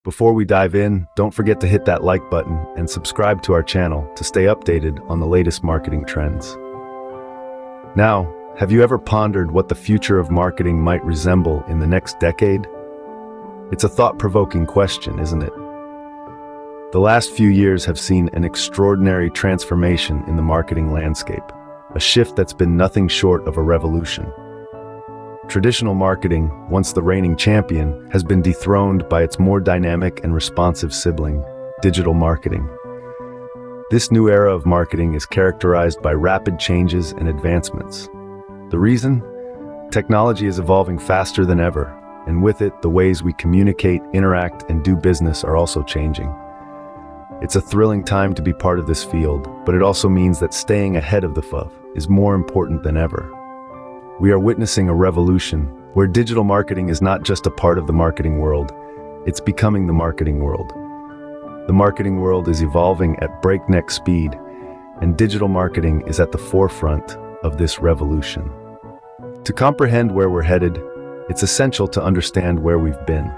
Before we dive in, don't forget to hit that like button and subscribe to our channel to stay updated on the latest marketing trends. Now, have you ever pondered what the future of marketing might resemble in the next decade? It's a thought-provoking question, isn't it? The last few years have seen an extraordinary transformation in the marketing landscape, a shift that's been nothing short of a revolution. Traditional marketing, once the reigning champion, has been dethroned by its more dynamic and responsive sibling, digital marketing. This new era of marketing is characterized by rapid changes and advancements. The reason? Technology is evolving faster than ever, and with it, the ways we communicate, interact, and do business are also changing. It's a thrilling time to be part of this field, but it also means that staying ahead of the curve is more important than ever. We are witnessing a revolution where digital marketing is not just a part of the marketing world, it's becoming the marketing world. The marketing world is evolving at breakneck speed, and digital marketing is at the forefront of this revolution. To comprehend where we're headed, it's essential to understand where we've been.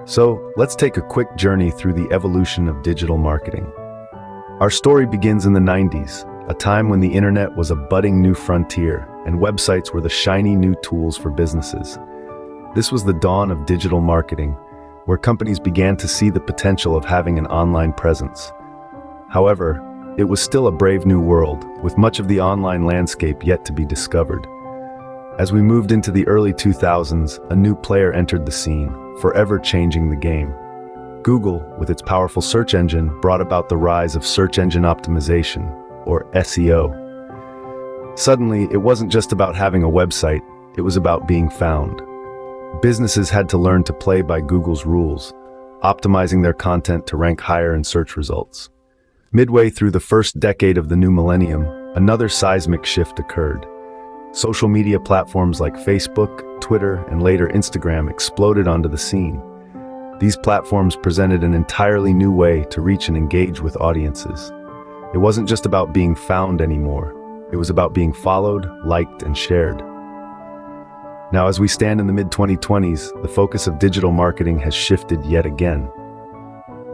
So, let's take a quick journey through the evolution of digital marketing. Our story begins in the 90s, a time when the internet was a budding new frontier, and websites were the shiny new tools for businesses. This was the dawn of digital marketing, where companies began to see the potential of having an online presence. However, it was still a brave new world, with much of the online landscape yet to be discovered. As we moved into the early 2000s, a new player entered the scene, forever changing the game. Google, with its powerful search engine, brought about the rise of search engine optimization, or SEO. Suddenly, it wasn't just about having a website, it was about being found. Businesses had to learn to play by Google's rules, optimizing their content to rank higher in search results. Midway through the first decade of the new millennium, another seismic shift occurred. Social media platforms like Facebook, Twitter, and later Instagram exploded onto the scene. These platforms presented an entirely new way to reach and engage with audiences. It wasn't just about being found anymore. It was about being followed, liked, and shared. Now, as we stand in the mid-2020s, the focus of digital marketing has shifted yet again.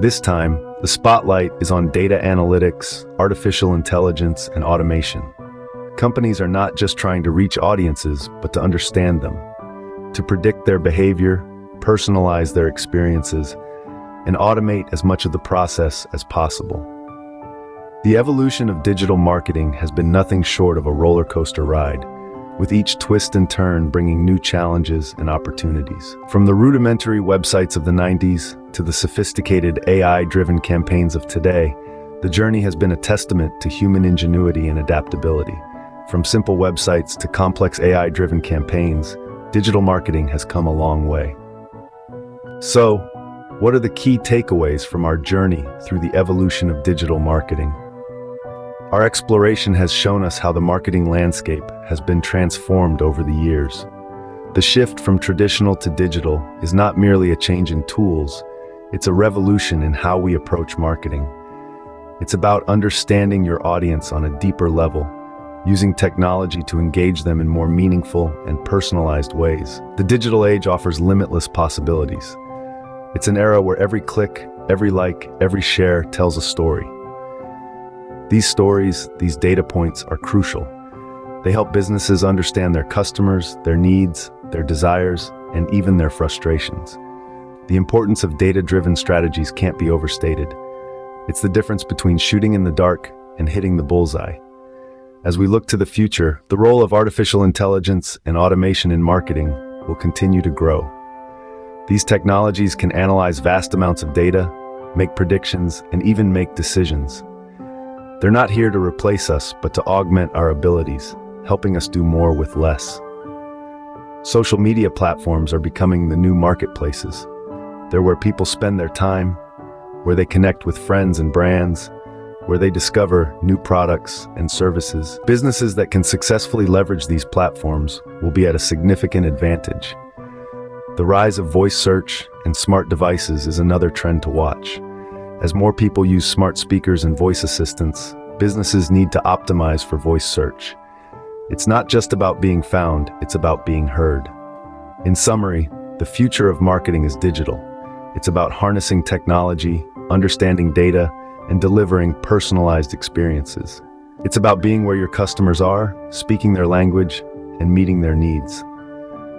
This time, the spotlight is on data analytics, artificial intelligence, and automation. Companies are not just trying to reach audiences, but to understand them, to predict their behavior, personalize their experiences, and automate as much of the process as possible. The evolution of digital marketing has been nothing short of a roller coaster ride, with each twist and turn bringing new challenges and opportunities. From the rudimentary websites of the 90s to the sophisticated AI-driven campaigns of today, the journey has been a testament to human ingenuity and adaptability. From simple websites to complex AI-driven campaigns, digital marketing has come a long way. So, what are the key takeaways from our journey through the evolution of digital marketing? Our exploration has shown us how the marketing landscape has been transformed over the years. The shift from traditional to digital is not merely a change in tools, it's a revolution in how we approach marketing. It's about understanding your audience on a deeper level, using technology to engage them in more meaningful and personalized ways. The digital age offers limitless possibilities. It's an era where every click, every like, every share tells a story. These stories, these data points are crucial. They help businesses understand their customers, their needs, their desires, and even their frustrations. The importance of data-driven strategies can't be overstated. It's the difference between shooting in the dark and hitting the bullseye. As we look to the future, the role of artificial intelligence and automation in marketing will continue to grow. These technologies can analyze vast amounts of data, make predictions, and even make decisions. They're not here to replace us, but to augment our abilities, helping us do more with less. Social media platforms are becoming the new marketplaces. They're where people spend their time, where they connect with friends and brands, where they discover new products and services. Businesses that can successfully leverage these platforms will be at a significant advantage. The rise of voice search and smart devices is another trend to watch. As more people use smart speakers and voice assistants, businesses need to optimize for voice search. It's not just about being found, it's about being heard. In summary, the future of marketing is digital, It's about harnessing technology, understanding data, and delivering personalized experiences. It's about being where your customers are, speaking their language, and meeting their needs.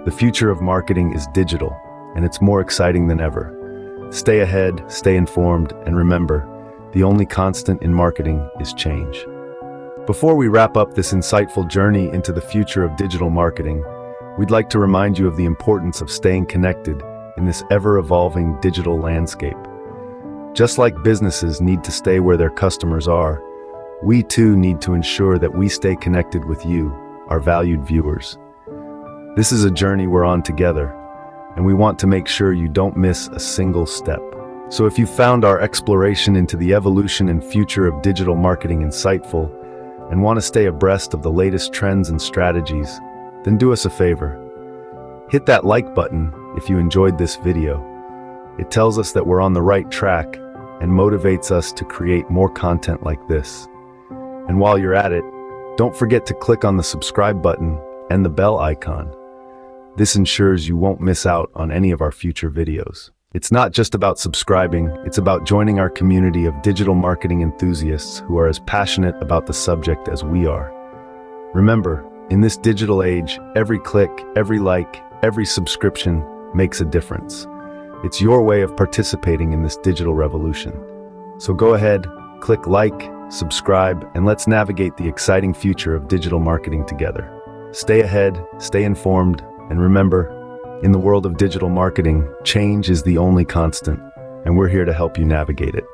The future of marketing is digital, and it's more exciting than ever. Stay ahead, stay informed, and remember, the only constant in marketing is change. Before we wrap up this insightful journey into the future of digital marketing, we'd like to remind you of the importance of staying connected in this ever-evolving digital landscape. Just like businesses need to stay where their customers are, we too need to ensure that we stay connected with you, our valued viewers. This is a journey we're on together, and we want to make sure you don't miss a single step. So if you found our exploration into the evolution and future of digital marketing insightful, and want to stay abreast of the latest trends and strategies, then do us a favor. Hit that like button if you enjoyed this video. It tells us that we're on the right track and motivates us to create more content like this. And while you're at it, don't forget to click on the subscribe button and the bell icon. This ensures you won't miss out on any of our future videos. It's not just about subscribing, it's about joining our community of digital marketing enthusiasts who are as passionate about the subject as we are. Remember, in this digital age, every click, every like, every subscription makes a difference. It's your way of participating in this digital revolution. So go ahead, click like, subscribe, and let's navigate the exciting future of digital marketing together. Stay ahead, stay informed, and remember, in the world of digital marketing, change is the only constant, and we're here to help you navigate it.